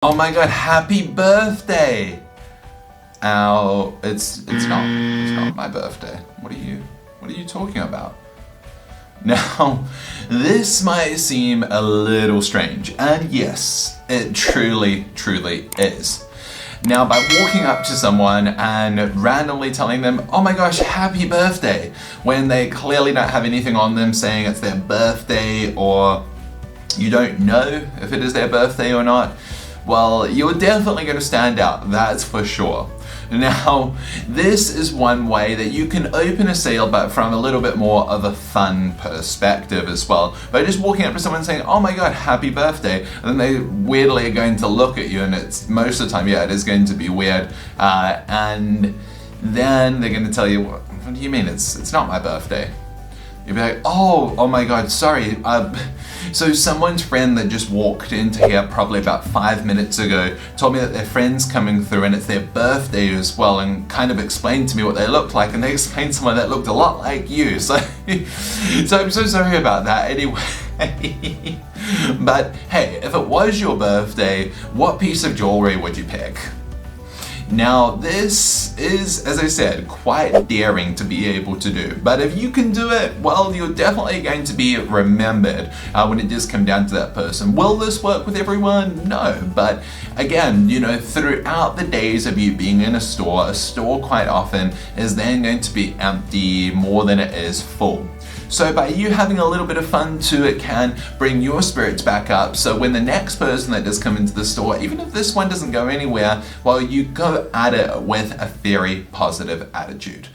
Oh my god, happy birthday! Ow, it's not my birthday. What are you talking about? Now, this might seem a little strange, and yes, it truly is. Now, by walking up to someone and randomly telling them, oh my gosh, happy birthday, when they clearly don't have anything on them saying it's their birthday, or you don't know if it is their birthday or not, well, you're definitely going to stand out, that's for sure. Now, this is one way that you can open a sale, but from a little bit more of a fun perspective as well. By just walking up to someone saying, oh my god, happy birthday, and then they weirdly are going to look at you, and it's most of the time, yeah, it is going to be weird, and then they're going to tell you, what do you mean, it's not my birthday? You'll be like, oh my god, sorry, so someone's friend that just walked into here probably about 5 minutes ago told me that their friend's coming through and it's their birthday as well, and kind of explained to me what they looked like, and they explained someone that looked a lot like you, so I'm so sorry about that anyway. But hey, if it was your birthday, what piece of jewelry would you pick? Now, this is, as I said, quite daring to be able to do, but if you can do it, well, you're definitely going to be remembered when it does come down to that person. Will this work with everyone? No, but again, you know, throughout the days of you being in a store quite often is then going to be empty more than it is full. So by you having a little bit of fun too, it can bring your spirits back up. So when the next person that does come into the store, even if this one doesn't go anywhere, well, you go at it with a very positive attitude.